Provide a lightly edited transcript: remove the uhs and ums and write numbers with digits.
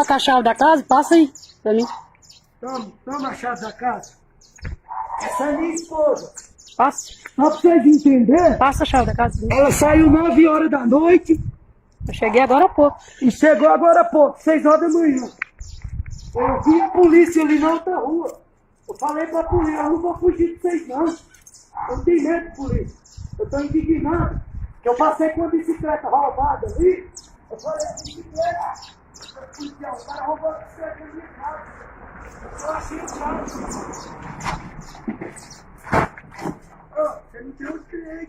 tá com a chave da casa? Passa aí pra mim. Toma a chave da casa. Essa é minha esposa. Passa. Só pra vocês entenderem, Passa a chave da casa. ela saiu 9 horas da noite Eu cheguei agora há pouco. e chegou agora há pouco, 6 horas da manhã. Eu vi a polícia ali na outra rua. Eu falei pra polícia, eu não vou fugir de vocês não. Eu não tenho medo de polícia. Eu tô indignado. Que eu passei com a bicicleta roubada ali. Eu falei, a bicicleta. Policial, o cara roubou a bicicleta na minha casa. Eu achei o carro. Você não tem onde criar.